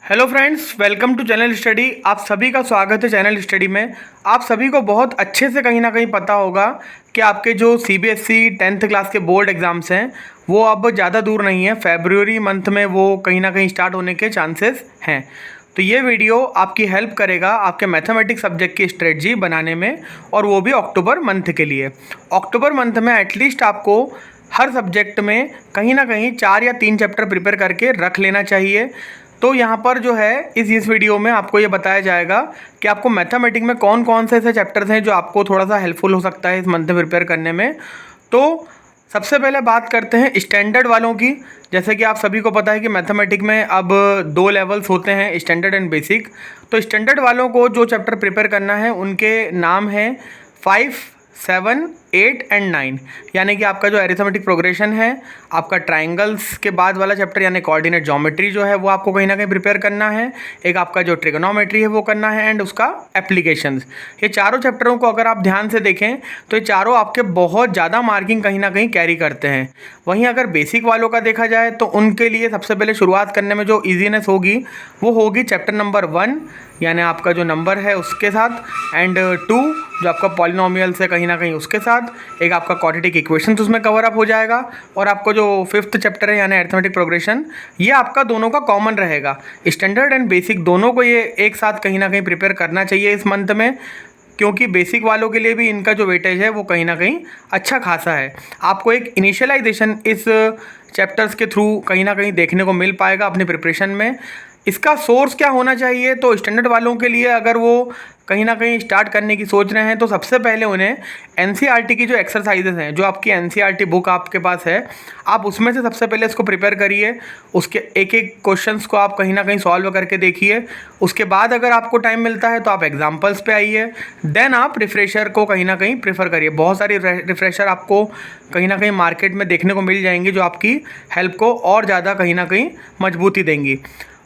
Hello friends, welcome to channel study. आप सभी का स्वागत है चैनल स्टडी में। आप सभी को बहुत अच्छे से कहीं ना कहीं पता होगा कि आपके जो सीबीएसई 10th क्लास के बोर्ड एग्ज़ाम्स हैं वो अब ज़्यादा दूर नहीं है। फेब्रुअरी मंथ में वो कहीं ना कहीं स्टार्ट होने के चांसेस हैं। तो ये वीडियो आपकी हेल्प करेगा आपके मैथमेटिक्स सब्जेक्ट की स्ट्रेटजी बनाने में, और वो भी अक्टूबर मंथ के लिए। अक्टूबर मंथ में एटलीस्ट आपको हर सब्जेक्ट में कहीं ना कहीं 4 या 3 चैप्टर प्रिपेयर करके रख लेना चाहिए। तो यहाँ पर जो है इस वीडियो में आपको ये बताया जाएगा कि आपको मैथमेटिक्स में कौन कौन से ऐसे चैप्टर्स हैं जो आपको थोड़ा सा हेल्पफुल हो सकता है इस मंथ में प्रिपेयर करने में। तो सबसे पहले बात करते हैं स्टैंडर्ड वालों की। जैसे कि आप सभी को पता है कि मैथमेटिक्स में अब 2 लेवल्स होते हैं, स्टैंडर्ड एंड बेसिक। तो स्टैंडर्ड वालों को जो चैप्टर प्रिपेयर करना है उनके नाम हैं 5, 7, 8 एंड 9। यानी कि आपका जो एरिथमेटिक प्रोग्रेशन है, आपका ट्राइंगल्स के बाद वाला चैप्टर यानी कोऑर्डिनेट ज्योमेट्री जो है वो आपको कहीं ना कहीं प्रिपेयर करना है। एक आपका जो ट्रिगोनोमेट्री है वो करना है, एंड उसका एप्लीकेशंस। ये चारों चैप्टरों को अगर आप ध्यान से देखें तो ये चारों आपके बहुत ज़्यादा मार्किंग कहीं ना कहीं कैरी करते हैं। वहीं अगर बेसिक वालों का देखा जाए तो उनके लिए सबसे पहले शुरुआत करने में जो ईजीनेस होगी वो होगी चैप्टर नंबर 1 यानी आपका जो नंबर है उसके साथ, एंड 2 जो आपका पॉलिनोमियल से कहीं ना कहीं उसके साथ, एक आपका क्वाड्रेटिक इक्वेशंस उसमें कवर अप हो जाएगा, और आपको जो 5th चैप्टर है यानी अरिथमेटिक प्रोग्रेशन, ये आपका दोनों का कॉमन रहेगा। स्टैंडर्ड एंड बेसिक दोनों को ये एक साथ कहीं ना कहीं प्रिपेयर करना चाहिए इस मंथ में, क्योंकि बेसिक वालों के लिए भी इनका जो वेटेज है वो कहीं ना कहीं अच्छा खासा है। आपको एक इनिशियलाइजेशन इस चैप्टर्स के थ्रू कहीं ना कहीं देखने को मिल पाएगा अपनी प्रिपरेशन में। इसका सोर्स क्या होना चाहिए, तो स्टैंडर्ड वालों के लिए अगर वो कहीं ना कहीं स्टार्ट करने की सोच रहे हैं तो सबसे पहले उन्हें एनसीईआरटी की जो एक्सरसाइजेज हैं, जो आपकी एनसीईआरटी बुक आपके पास है, आप उसमें से सबसे पहले इसको प्रिपेयर करिए। उसके एक एक क्वेश्चंस को आप कहीं ना कहीं सॉल्व करके देखिए। उसके बाद अगर आपको टाइम मिलता है तो आप एग्जांपल्स पे आइए, देन आप रिफ्रेशर को कहीं ना कहीं प्रेफर करिए। बहुत सारी रिफ्रेशर आपको कहीं ना कहीं मार्केट में देखने को मिल जाएंगी जो आपकी हेल्प को और ज़्यादा कहीं ना कहीं मजबूती देंगी।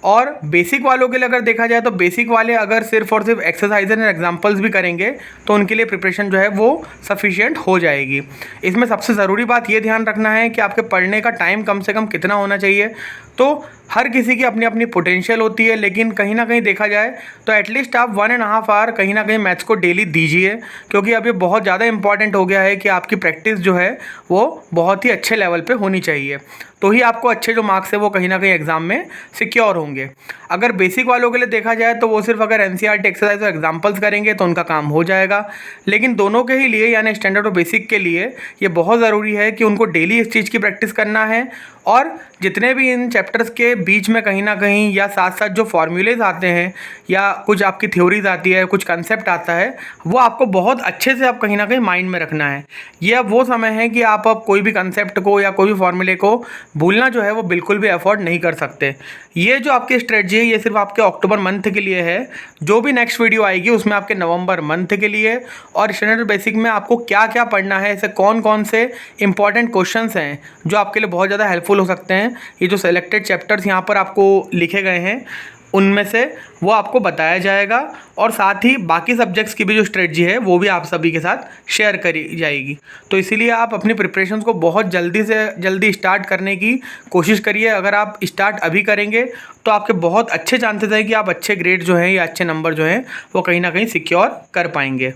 और बेसिक वालों के लिए अगर देखा जाए तो बेसिक वाले अगर सिर्फ और सिर्फ एक्सरसाइज एंड एग्जांपल्स भी करेंगे तो उनके लिए प्रिपरेशन जो है वो सफिशिएंट हो जाएगी। इसमें सबसे ज़रूरी बात ये ध्यान रखना है कि आपके पढ़ने का टाइम कम से कम कितना होना चाहिए। तो हर किसी की अपनी अपनी पोटेंशियल होती है, लेकिन कहीं ना कहीं देखा जाए तो एटलीस्ट आप 1.5 आवर कहीं ना कहीं मैथ्स को डेली दीजिए, क्योंकि अब ये बहुत ज़्यादा इंपॉर्टेंट हो गया है कि आपकी प्रैक्टिस जो है वो बहुत ही अच्छे लेवल पे होनी चाहिए, तो ही आपको अच्छे जो मार्क्स है वो कहीं ना कहीं एग्जाम में सिक्योर होंगे। अगर बेसिक वालों के लिए देखा जाए तो वो सिर्फ अगर एनसीईआरटी एक्सरसाइज और एग्जांपल्स करेंगे तो उनका काम हो जाएगा, लेकिन दोनों के ही लिए यानी स्टैंडर्ड और बेसिक के लिए ये बहुत ज़रूरी है कि उनको डेली इस चीज़ की प्रैक्टिस करना है। और जितने भी इन चैप्टर्स के बीच में कहीं ना कहीं या साथ साथ जो फॉर्मूलेज आते हैं या कुछ आपकी थ्योरीज आती है, कुछ कंसेप्ट आता है, वो आपको बहुत अच्छे से आप कहीं ना कहीं माइंड में रखना है। ये अब वो समय है कि आप अब कोई भी कंसेप्ट को या कोई भी फॉर्मूले को भूलना जो है वो बिल्कुल भी अफोर्ड नहीं कर सकते। ये जो आपकी स्ट्रेटजी है ये सिर्फ आपके अक्टूबर मंथ के लिए है। जो भी नेक्स्ट वीडियो आएगी उसमें आपके नवंबर मंथ के लिए और स्टैंडर्ड बेसिक में आपको क्या क्या पढ़ना है, ऐसे कौन कौन से इंपॉर्टेंट क्वेश्चंस हैं जो आपके लिए बहुत ज़्यादा हेल्पफुल हो सकते हैं, ये जो सेलेक्टेड चैप्टर्स यहाँ पर आपको लिखे गए हैं उनमें से वो आपको बताया जाएगा, और साथ ही बाकी सब्जेक्ट्स की भी जो स्ट्रेटजी है वो भी आप सभी के साथ शेयर करी जाएगी। तो इसीलिए आप अपनी प्रिपरेशंस को बहुत जल्दी से जल्दी स्टार्ट करने की कोशिश करिए। अगर आप स्टार्ट अभी करेंगे तो आपके बहुत अच्छे चांसेस हैं कि आप अच्छे ग्रेड जो हैं या अच्छे नंबर जो हैं वो कहीं ना कहीं सिक्योर कर पाएंगे।